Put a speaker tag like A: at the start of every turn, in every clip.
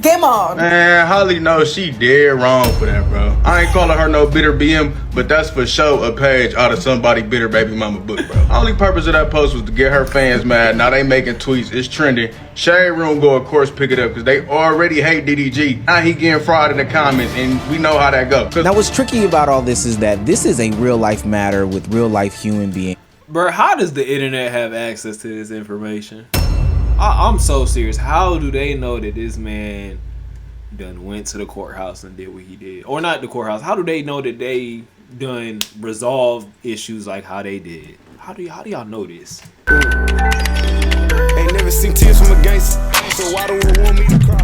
A: Come on.
B: Man, Holly knows she dead wrong for that, bro. I ain't calling her no bitter BM, but that's for sure a page out of somebody bitter baby mama book, bro. Only purpose of that post was to get her fans mad. Now they making tweets. It's trending. Shade Room go, of course, pick it up because they already hate DDG. Now he getting fraud in the comments, and we know how that go.
A: Now, what's tricky about all this is that this is a real life matter with real life human beings.
C: Bro, how does the internet have access to this information? I'm so serious. How do they know that this man done went to the courthouse and did what he did? Or not the courthouse. How do they know that they done resolved issues like how they did? How do y'all know this?
D: Ain't never seen tears from a gangster, so why don't you want me to cry?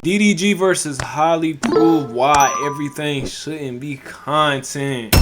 C: DDG versus Halle prove why everything shouldn't be content.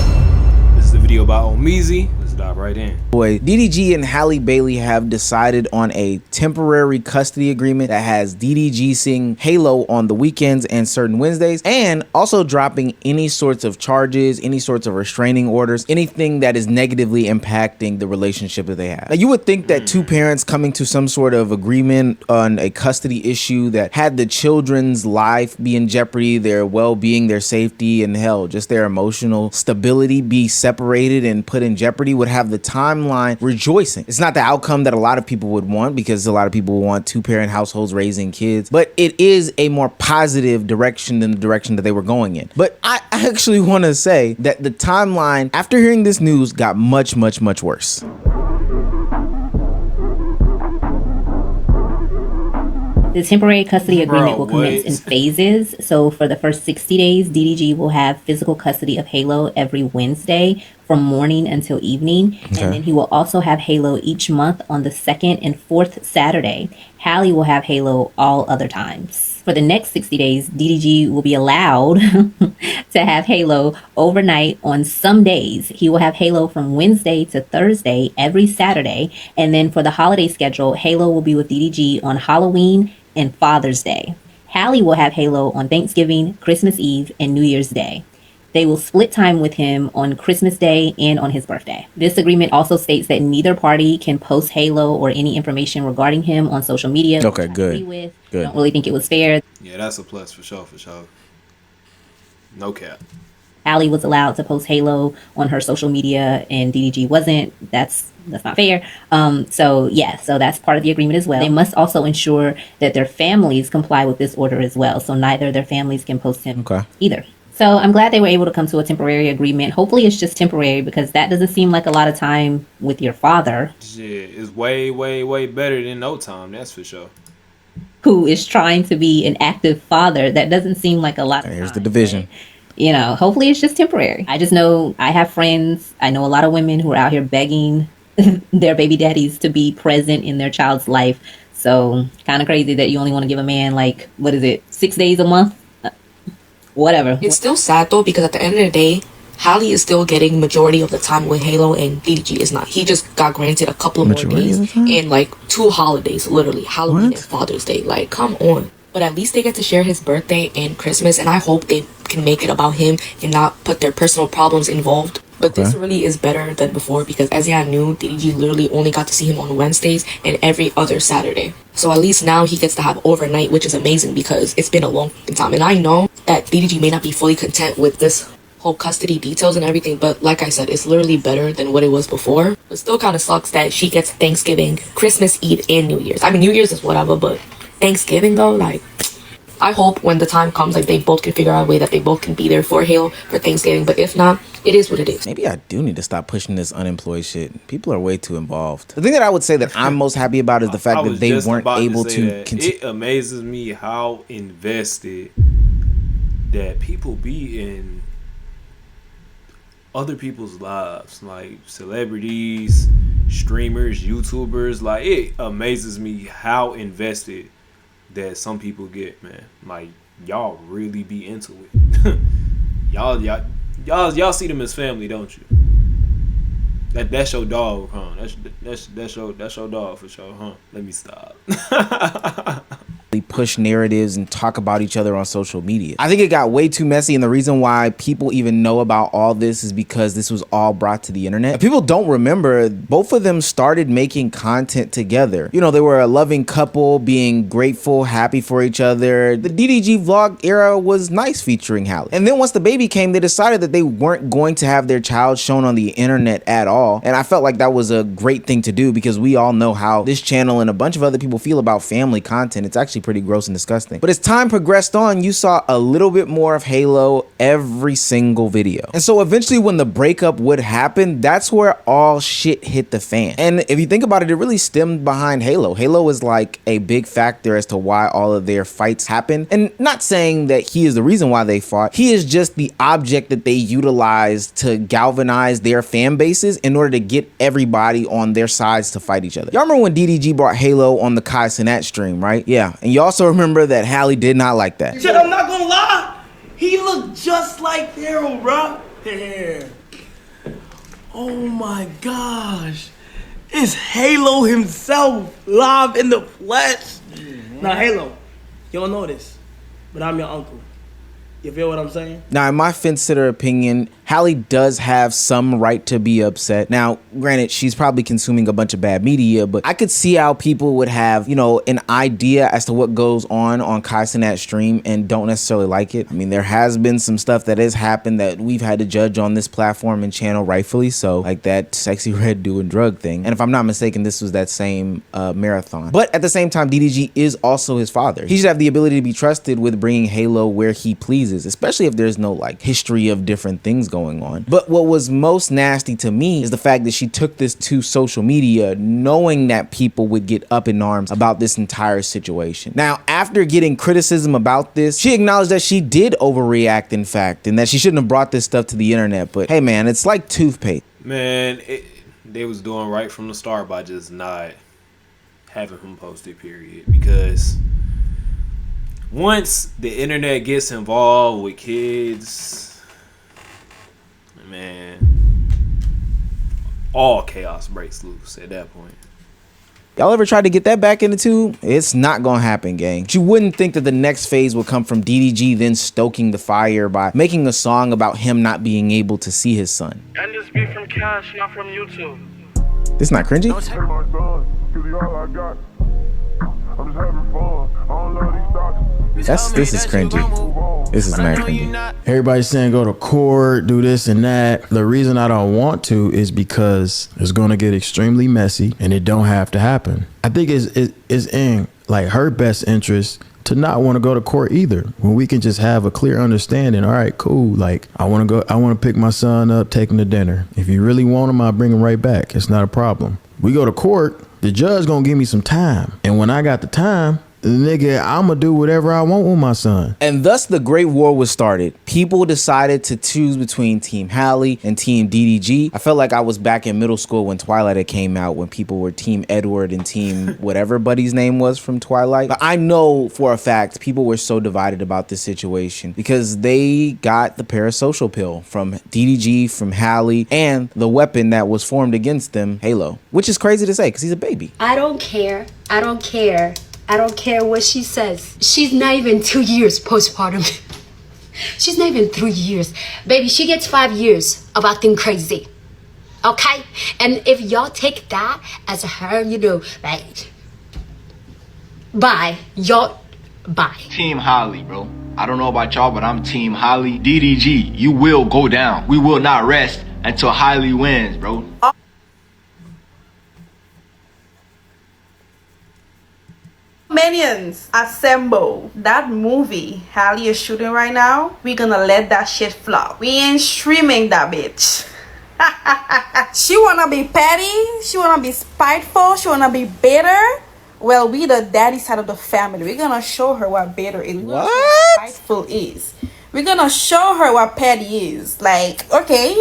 C: This is the video about Omeezy. Let's dive right in.
A: Boy, DDG and Halle Bailey have decided on a temporary custody agreement that has DDG seeing Halo on the weekends and certain Wednesdays, and also dropping any sorts of charges, any sorts of restraining orders, anything that is negatively impacting the relationship that they have. Now, you would think that two parents coming to some sort of agreement on a custody issue that had the children's life be in jeopardy, their well-being, their safety, and hell, just their emotional stability be separated and put in jeopardy would have the timeline rejoicing. It's not the outcome that a lot of people would want, because a lot of people want two-parent households raising kids, but it is a more positive direction than the direction that they were going in. But I actually want to say that the timeline after hearing this news got much, much, much worse.
E: The temporary custody agreement will commence in phases. So for the first 60 days, DDG will have physical custody of Halo every Wednesday from morning until evening. Okay. And then he will also have Halo each month on the second and fourth Saturday. Halle will have Halo all other times. For the next 60 days, DDG will be allowed to have Halo overnight on some days. He will have Halo from Wednesday to Thursday every Saturday. And then for the holiday schedule, Halo will be with DDG on Halloween and Father's Day. Halle will have Halo on Thanksgiving, Christmas Eve, and New Year's Day. They will split time with him on Christmas Day and on his birthday. This agreement also states that neither party can post Halo or any information regarding him on social media.
A: Okay, good.
E: Good. I don't really think it was fair.
C: Yeah, that's a plus for sure, for sure. No cap.
E: Halle was allowed to post Halo on her social media and DDG wasn't. That's not fair. So that's part of the agreement as well. They must also ensure that their families comply with this order as well. So neither their families can post him either. So I'm glad they were able to come to a temporary agreement. Hopefully it's just temporary, because that doesn't seem like a lot of time with your father.
C: Yeah, it's way, way, way better than no time. That's for sure.
E: Who is trying to be an active father. That doesn't seem like a lot of
A: Here's
E: time,
A: the division.
E: But, you know, hopefully it's just temporary. I just know I have friends. I know a lot of women who are out here begging their baby daddies to be present in their child's life. So kind of crazy that you only want to give a man, like, 6 days a month? Whatever.
F: It's still sad though, because at the end of the day, Halle is still getting majority of the time with Halo and DDG is not. He just got granted a couple of more days and like 2 holidays, literally Halloween and Father's Day. Like, come on. But at least they get to share his birthday and Christmas, and I hope they can make it about him and not put their personal problems involved. But this really is better than before, because as I knew, DDG literally only got to see him on Wednesdays and every other Saturday. So at least now he gets to have overnight, which is amazing, because it's been a long time. And I know that DDG may not be fully content with this whole custody details and everything, but like I said, it's literally better than what it was before. It still kind of sucks that she gets Thanksgiving, Christmas Eve, and New Year's. I mean, New Year's is whatever, but Thanksgiving though, like, I hope when the time comes, like, they both can figure out a way that they both can be there for Halo for Thanksgiving. But if not, it is what it is.
A: Maybe I do need to stop pushing this unemployed shit. People are way too involved. The thing that I would say that I'm most happy about is the fact that they weren't able to continue.
C: It amazes me how invested that people be in other people's lives, like celebrities, streamers, YouTubers. Like, it amazes me how invested that some people get, man. Like, y'all really be into it. y'all see them as family, don't you? That's your dog, huh? That's your dog for sure, huh? Let me stop.
A: push narratives and talk about each other on social media. I think it got way too messy, and the reason why people even know about all this is because this was all brought to the internet. If people don't remember, both of them started making content together. You know, they were a loving couple, being grateful, happy for each other. The DDG vlog era was nice featuring Halle. And then once the baby came, they decided that they weren't going to have their child shown on the internet at all. And I felt like that was a great thing to do because we all know how this channel and a bunch of other people feel about family content. It's actually pretty gross and disgusting. But as time progressed on, you saw a little bit more of Halo every single video. And so eventually when the breakup would happen, that's where all shit hit the fan. And if you think about it, it really stemmed behind Halo. Halo is like a big factor as to why all of their fights happen. And not saying that he is the reason why they fought. He is just the object that they utilized to galvanize their fan bases in order to get everybody on their sides to fight each other. Y'all remember when DDG brought Halo on the Kai Cenat stream, right? Yeah. And you also remember that Halle did not like that.
G: Shit, I'm not gonna lie. He looked just like Daryl, bro. Yeah. Oh my gosh. It's Halo himself, live in the flesh. Now, Halo, you don't know this, but I'm your uncle. You feel what I'm saying?
A: Now, in my fence-sitter opinion, Halle does have some right to be upset. Now, granted, she's probably consuming a bunch of bad media, but I could see how people would have, you know, an idea as to what goes on Kai Cenat's stream and don't necessarily like it. I mean, there has been some stuff that has happened that we've had to judge on this platform and channel rightfully so, like that sexy red doing drug thing. And if I'm not mistaken, this was that same marathon. But at the same time, DDG is also his father. He should have the ability to be trusted with bringing Halo where he pleases, especially if there's no like history of different things going on. But what was most nasty to me is the fact that she took this to social media knowing that people would get up in arms about this entire situation. Now, after getting criticism about this, she acknowledged that she did overreact, in fact, and that she shouldn't have brought this stuff to the internet. But hey man, it's like toothpaste.
C: Man, they was doing right from the start by just not having him posted, period. Because once the internet gets involved with kids, man, all chaos breaks loose at that point.
A: Y'all ever tried to get that back in the tube? It's not gonna happen, gang. You wouldn't think that the next phase would come from DDG then stoking the fire by making a song about him not being able to see his son.
G: And this be from Cash, not from YouTube.
A: This not cringy? This is cringy. This is not cringy.
H: Everybody's saying go to court, do this and that. The reason I don't want to is because it's going to get extremely messy and it don't have to happen. I think it's in like her best interest to not want to go to court either, when we can just have a clear understanding. All right, cool. Like I want to pick my son up, take him to dinner. If you really want him, I'll bring him right back. It's not a problem. We go to court, the judge gonna give me some time. And when I got the time, nigga, I'ma do whatever I want with my son.
A: And thus the Great War was started. People decided to choose between Team Halle and Team DDG. I felt like I was back in middle school when Twilight had came out, when people were Team Edward and Team whatever buddy's name was from Twilight. But I know for a fact people were so divided about this situation because they got the parasocial pill from DDG, from Halle, and the weapon that was formed against them, Halo. Which is crazy to say because he's a baby.
I: I don't care. I don't care. I don't care what she says. She's not even 2 years postpartum. She's not even 3 years. Baby, she gets 5 years of acting crazy. Okay? And if y'all take that as her, you know, like, bye. Y'all, bye.
J: Team Halle, bro. I don't know about y'all, but I'm Team Halle. DDG, you will go down. We will not rest until Halle wins, bro.
K: Minions, assemble. That movie Halle is shooting right now, we're gonna let that shit flop. We ain't streaming that bitch. She wanna be petty, she wanna be spiteful, she wanna be bitter. Well, we the daddy side of the family. We're gonna show her what bitter is. What spiteful is. We're gonna show her what petty is. Like, okay,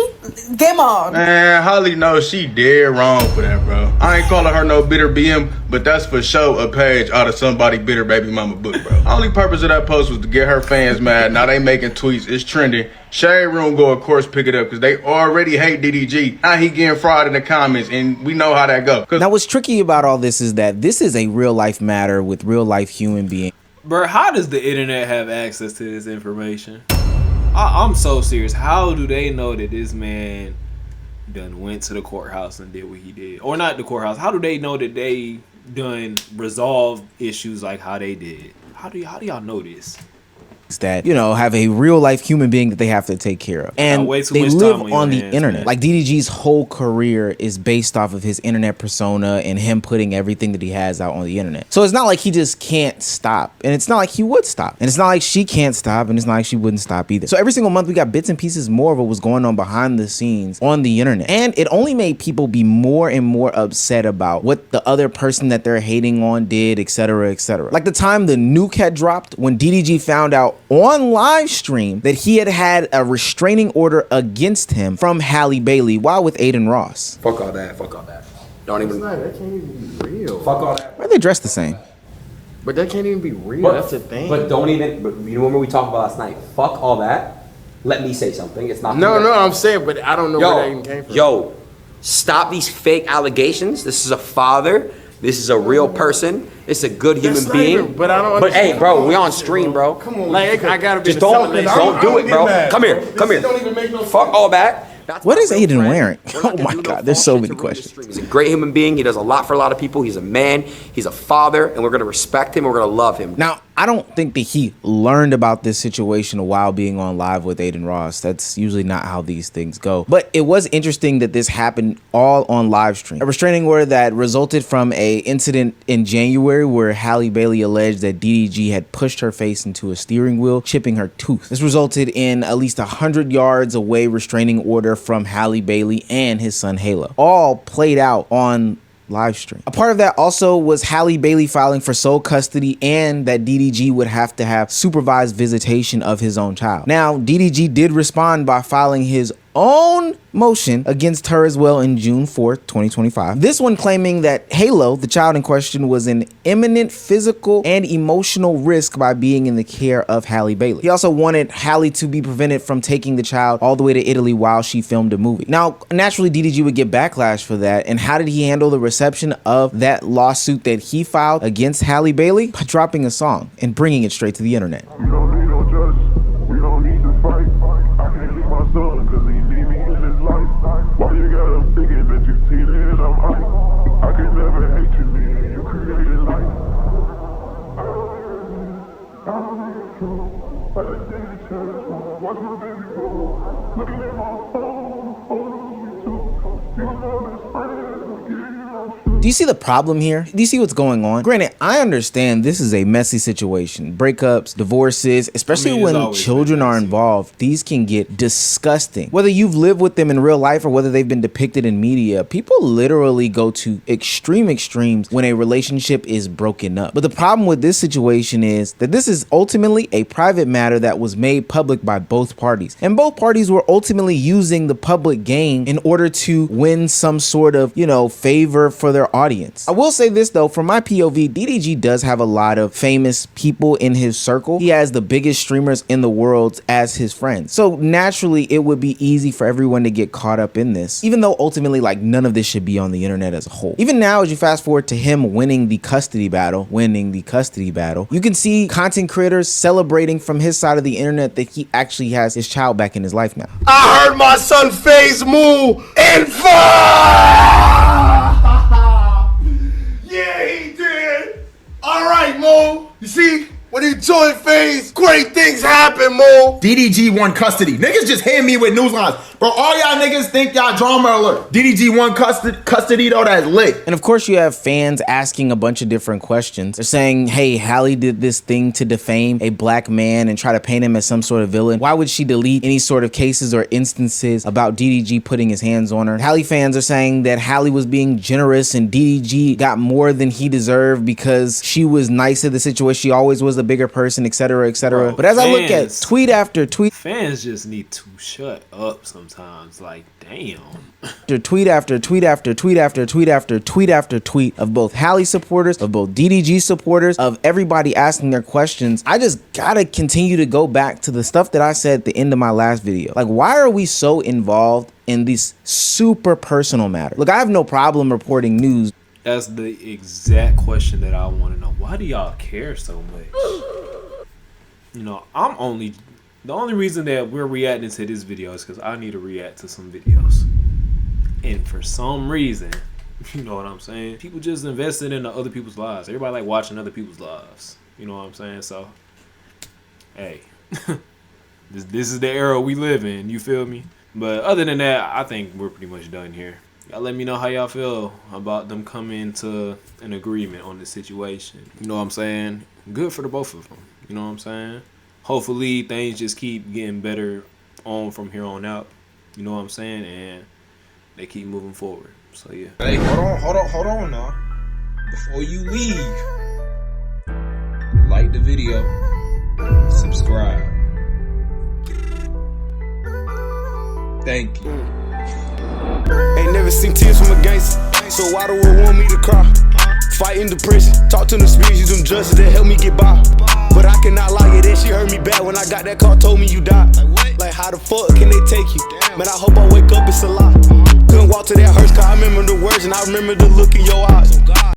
K: game on.
B: Man, Halle knows she dead wrong for that, bro. I ain't calling her no bitter BM, but that's for sure a page out of somebody bitter baby mama book, bro. Only purpose of that post was to get her fans mad. Now they making tweets, it's trending. Shade Room go, of course, pick it up because they already hate DDG. Now he getting fraud in the comments, and we know how that go.
A: Now, what's tricky about all this is that this is a real life matter with real life human beings.
C: Bro, how does the internet have access to this information? I'm so serious. How do they know that this man done went to the courthouse and did what he did? Or not the courthouse. How do they know that they done resolved issues like how they did? How do y'all know this?
A: That, you know, have a real life human being that they have to take care of, and they live on the internet, man. Like DDG's whole career is based off of his internet persona and him putting everything that he has out on the internet. So it's not like he just can't stop, and it's not like he would stop, and it's not like she can't stop, and it's not like she wouldn't stop either. So every single month we got bits and pieces more of what was going on behind the scenes on the internet, and it only made people be more and more upset about what the other person that they're hating on did, etc., etc. Like the time the nuke had dropped when DDG found out on live stream that he had a restraining order against him from Halle Bailey while with Aiden Ross.
L: Fuck all that. Fuck all that. Don't even.
H: That can't even be real.
L: Fuck all that.
A: Why are they dressed the same?
H: But that can't even be real.
L: But,
H: that's the thing.
L: But don't even. But you remember we talked about last night? Fuck all that. Let me say something. It's not.
H: No, I'm saying, but I don't know where that even came from.
L: Yo, stop these fake allegations. This is a father. This is a real person. It's a good human being.
H: Even, but I don't.
L: But hey, bro, we on stream, bro.
H: Come on, like I gotta be.
L: Just don't do it, bro. Come here.
H: Don't even make no
L: Fuck all that.
A: What is Aiden wearing? Oh my God, there's so many questions.
L: He's a great human being. He does a lot for a lot of people. He's a man. He's a father, and we're gonna respect him. We're gonna love him.
A: Now, I don't think that he learned about this situation while being on live with Aiden Ross. That's usually not how these things go. But it was interesting that this happened all on live stream. A restraining order that resulted from a incident in January where Halle Bailey alleged that DDG had pushed her face into a steering wheel, chipping her tooth. This resulted in at least 100 yards away restraining order from Halle Bailey and his son Halo. All played out on live stream. A part of that also was Halle Bailey filing for sole custody and that DDG would have to have supervised visitation of his own child. Now, DDG did respond by filing his own motion against her as well in June 4th, 2025. This one claiming that Halo, the child in question, was an imminent physical and emotional risk by being in the care of Halle Bailey. He also wanted Halle to be prevented from taking the child all the way to Italy while she filmed a movie. Now, naturally, DDG would get backlash for that. And how did he handle the reception of that lawsuit that he filed against Halle Bailey? By dropping a song and bringing it straight to the internet.
M: We don't need no judge. We don't need to fight. I can't leave my son because he need me in his life. Why you got him thinking that you see that I'm right? I can never hate you, man. You created life. I just did the church. Watch my baby grow. Looking at my phone. Oh, me too. You know this friend.
A: Do you see the problem here? Do you see what's going on? Granted, I understand this is a messy situation. Breakups, divorces, especially when children are involved, these can get disgusting. Whether you've lived with them in real life or whether they've been depicted in media, people literally go to extremes when a relationship is broken up. But the problem with this situation is that this is ultimately a private matter that was made public by both parties. And both parties were ultimately using the public gain in order to win some sort of, favor for their audience. I will say this though, from my POV, DDG does have a lot of famous people in his circle. He has the biggest streamers in the world as his friends. So naturally it would be easy for everyone to get caught up in this, even though ultimately none of this should be on the internet as a whole. Even now, as you fast forward to him winning the custody battle, you can see content creators celebrating from his side of the internet that he actually has his child back in his life now.
D: I heard my son FaZe move and yeah, he did. All right, Mo. You see, when you join FaZe, great things happen, Mo.
N: DDG won custody. Niggas just hit me with news lines. Bro, all y'all niggas think y'all drama alert. DDG won custody though, that's lit.
A: And of course you have fans asking a bunch of different questions. They're saying, hey, Halle did this thing to defame a black man and try to paint him as some sort of villain. Why would she delete any sort of cases or instances about DDG putting his hands on her? Halle fans are saying that Halle was being generous and DDG got more than he deserved because she was nice to the situation. She always was a bigger person, etc., etc. But as I look at tweet after tweet,
C: fans just need to shut up sometimes. Damn.
A: Tweet after tweet after tweet after tweet after tweet after tweet of both Halle supporters, of both DDG supporters, of everybody asking their questions. I just gotta continue to go back to the stuff that I said at the end of my last video. Why are we so involved in these super personal matters? Look, I have no problem reporting news.
C: That's the exact question that I want to know. Why do y'all care so much? You know, the only reason that we're reacting to this video is because I need to react to some videos. And for some reason, you know what I'm saying? People just invested into other people's lives. Everybody like watching other people's lives. You know what I'm saying? So, hey, this is the era we live in. You feel me? But other than that, I think we're pretty much done here. Y'all let me know how y'all feel about them coming to an agreement on this situation. You know what I'm saying? Good for the both of them. You know what I'm saying? Hopefully things just keep getting better on from here on out. You know what I'm saying? And they keep moving forward. So yeah.
O: Hey, hold on now. Before you leave, like the video, subscribe. Thank you.
P: Ain't never seen tears from a gangster, so why the world want me to cry? Fighting depression, talk to them spirits, use them justice that help me get by. But I cannot lie, yeah, that shit hurt me bad when I got that call, told me you died. Like how the fuck can they take you? Man, I hope I wake up, it's a lie. Couldn't walk to that hearse, cause I remember the words and I remember the look in your eyes.